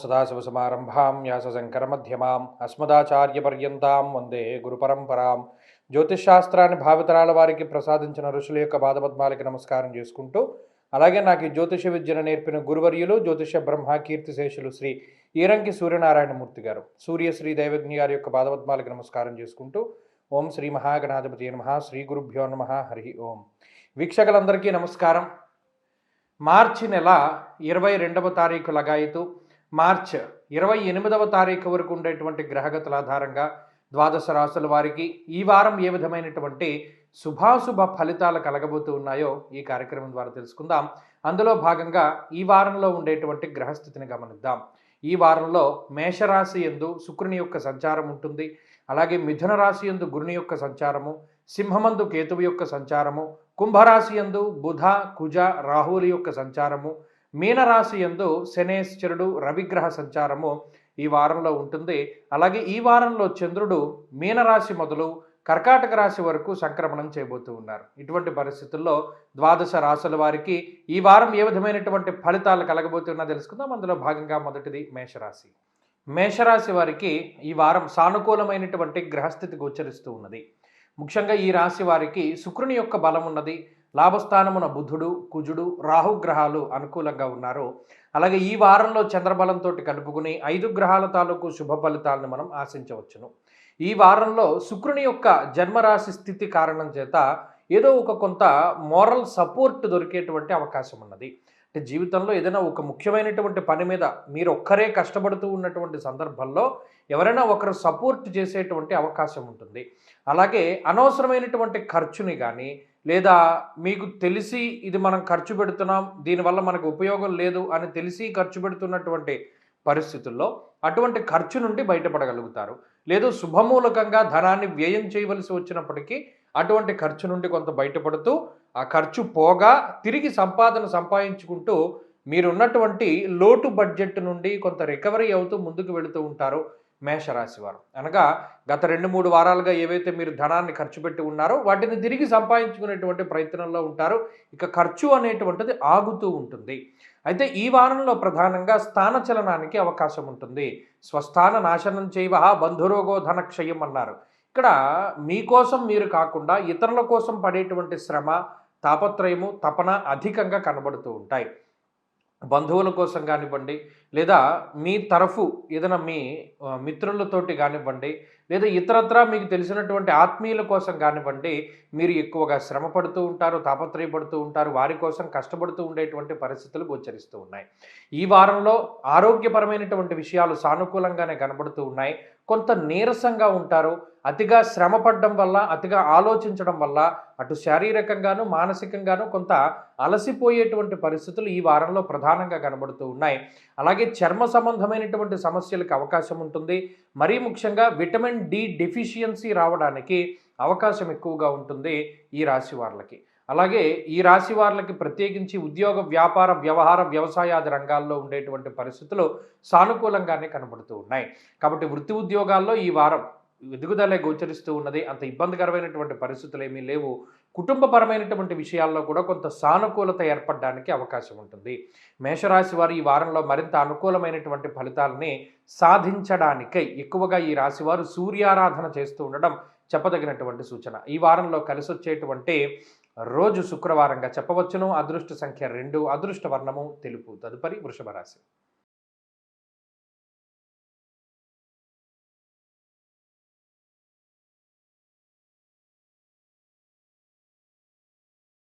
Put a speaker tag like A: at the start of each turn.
A: సదాశివసమారంభాం వ్యాసశంకరమధ్యమాం అస్మదాచార్యపర్యంతాం వందే గురుపరంపరాం. జ్యోతిషాస్త్రాన్ని భావితరాల వారికి ప్రసాదించిన ఋషుల యొక్క పాదపద్మాలకి నమస్కారం చేసుకుంటూ, అలాగే నాకు ఈ జ్యోతిష విద్యను నేర్పిన గురువర్యులు జ్యోతిష బ్రహ్మ కీర్తిశేషులు శ్రీ ఈరంకి సూర్యనారాయణమూర్తి గారు, సూర్యశ్రీ దైవజ్ఞ గారి యొక్క పాదపద్మాలకి నమస్కారం చేసుకుంటూ, ఓం శ్రీ మహాగణాధిపతి నమః, శ్రీ గురుభ్యో నమః, హరి ఓం. వీక్షకులందరికీ నమస్కారం. మార్చి నెల 22వ తారీఖు లగాయతు మార్చ్ 28వ తారీఖు వరకు ఉండేటువంటి గ్రహగతుల ఆధారంగా ద్వాదశ రాశుల వారికి ఈ వారం ఏ విధమైనటువంటి శుభాశుభ ఫలితాలు కలగబోతూ ఉన్నాయో ఈ కార్యక్రమం ద్వారా తెలుసుకుందాం. అందులో భాగంగా ఈ వారంలో ఉండేటువంటి గ్రహస్థితిని గమనిద్దాం. ఈ వారంలో మేషరాశి యందు శుక్రుని యొక్క సంచారం ఉంటుంది. అలాగే మిథున రాశి యందు గురుని యొక్క సంచారము, సింహమందు కేతువు యొక్క సంచారము, కుంభరాశి యందు బుధ కుజ రాహువుల యొక్క సంచారము, మీనరాశి యందు శనేశ్వరుడు రవిగ్రహ సంచారము ఈ వారంలో ఉంటుంది. అలాగే ఈ వారంలో చంద్రుడు మీనరాశి మొదలు కర్కాటక రాశి వరకు సంక్రమణం చేయబోతూ ఉన్నారు. ఇటువంటి పరిస్థితుల్లో ద్వాదశ రాశుల వారికి ఈ వారం ఏ విధమైనటువంటి ఫలితాలు కలగబోతున్నా తెలుసుకుందాం. అందులో భాగంగా మొదటిది మేషరాశి. మేషరాశి వారికి ఈ వారం సానుకూలమైనటువంటి గ్రహస్థితి గోచరిస్తూ ఉన్నది. ముఖ్యంగా ఈ రాశి వారికి శుక్రుని యొక్క బలం ఉన్నది. లాభస్థానమున బుధుడు కుజుడు రాహుగ్రహాలు అనుకూలంగా ఉన్నారు. అలాగే ఈ వారంలో చంద్రబలంతో కలుపుకుని 5 గ్రహాల తాలూకు శుభ ఫలితాలను మనం ఆశించవచ్చును. ఈ వారంలో శుక్రుని యొక్క జన్మరాశి స్థితి కారణం చేత ఏదో ఒక కొంత మోరల్ సపోర్ట్ దొరికేటువంటి అవకాశం ఉన్నది. అంటే జీవితంలో ఏదైనా ఒక ముఖ్యమైనటువంటి పని మీద మీరు ఒక్కరే కష్టపడుతూ ఉన్నటువంటి సందర్భంలో ఎవరైనా ఒకరు సపోర్ట్ చేసేటువంటి అవకాశం ఉంటుంది. అలాగే అనవసరమైనటువంటి ఖర్చుని కానీ, లేదా మీకు తెలిసి ఇది మనం ఖర్చు పెడుతున్నాం, దీనివల్ల మనకు ఉపయోగం లేదు అని తెలిసి ఖర్చు పెడుతున్నటువంటి పరిస్థితుల్లో అటువంటి ఖర్చు నుండి బయటపడగలుగుతారు. లేదు శుభమూలకంగా ధనాన్ని వ్యయం చేయవలసి వచ్చినప్పటికీ అటువంటి ఖర్చు నుండి కొంత బయటపడుతూ ఆ ఖర్చు పోగా తిరిగి సంపాదించుకుంటూ మీరున్నటువంటి లోటు బడ్జెట్ నుండి కొంత రికవరీ అవుతూ ముందుకు వెళుతూ ఉంటారు మేషరాశి వారు. అనగా గత 2-3 వారాలుగా ఏవైతే మీరు ధనాన్ని ఖర్చు పెట్టి ఉన్నారో వాటిని తిరిగి సంపాదించుకునేటువంటి ప్రయత్నంలో ఉంటారు. ఇక ఖర్చు అనేటువంటిది ఆగుతూ ఉంటుంది. అయితే ఈ వారంలో ప్రధానంగా స్థానచలనానికి అవకాశం ఉంటుంది. స్వస్థాన నాశనం చేయవ బంధురోగో ధనక్షయం అన్నారు. ఇక్కడ మీకోసం మీరు కాకుండా ఇతరుల కోసం పడేటువంటి శ్రమ, తాపత్రయము, తపన అధికంగా కనబడుతూ ఉంటాయి. బంధువుల కోసం కానివ్వండి, లేదా మీ తరఫు ఏదైనా మీ మిత్రులతోటి కానివ్వండి, లేదా ఇతరత్రా మీకు తెలిసినటువంటి ఆత్మీయుల కోసం కానివ్వండి, మీరు ఎక్కువగా శ్రమ పడుతూ ఉంటారు, తాపత్రయపడుతూ ఉంటారు, వారి కోసం కష్టపడుతూ ఉండేటువంటి పరిస్థితులు గోచరిస్తూ ఉన్నాయి. ఈ వారంలో ఆరోగ్యపరమైనటువంటి విషయాలు సానుకూలంగానే కనబడుతూ ఉన్నాయి. కొంత నీరసంగా ఉంటారు. అతిగా శ్రమ పడడం వల్ల, అతిగా ఆలోచించడం వల్ల అటు శారీరకంగాను మానసికంగాను కొంత అలసిపోయేటువంటి పరిస్థితులు ఈ వారంలో ప్రధానంగా కనబడుతూ ఉన్నాయి. అలాగే చర్మ సంబంధమైనటువంటి సమస్యలకు అవకాశం ఉంటుంది. మరీ ముఖ్యంగా విటమిన్ డి డెఫిషియన్సీ రావడానికి అవకాశం ఎక్కువగా ఉంటుంది ఈ రాశి వారికి. అలాగే ఈ రాశి వారికి ప్రత్యేకించి ఉద్యోగ, వ్యాపార, వ్యవహార, వ్యవసాయాది రంగాల్లో ఉండేటువంటి పరిస్థితులు సానుకూలంగానే కనబడుతూ ఉన్నాయి. కాబట్టి వృత్తి ఉద్యోగాల్లో ఈ వారం ఎదుగుదలే గోచరిస్తూ ఉన్నది. అంత ఇబ్బందికరమైనటువంటి పరిస్థితులు ఏమీ లేవు. కుటుంబపరమైనటువంటి విషయాల్లో కూడా కొంత సానుకూలత ఏర్పడడానికి అవకాశం ఉంటుంది. మేషరాశి వారు ఈ వారంలో మరింత అనుకూలమైనటువంటి ఫలితాలని సాధించడానికై ఎక్కువగా ఈ రాశివారు సూర్యారాధన చేస్తూ ఉండడం చెప్పదగినటువంటి సూచన. ఈ వారంలో కలిసి వచ్చేటువంటి రోజు శుక్రవారంగా చెప్పవచ్చును. అదృష్ట సంఖ్య 2, అదృష్ట వర్ణము తెలుపు. తదుపరి వృషభ రాశి.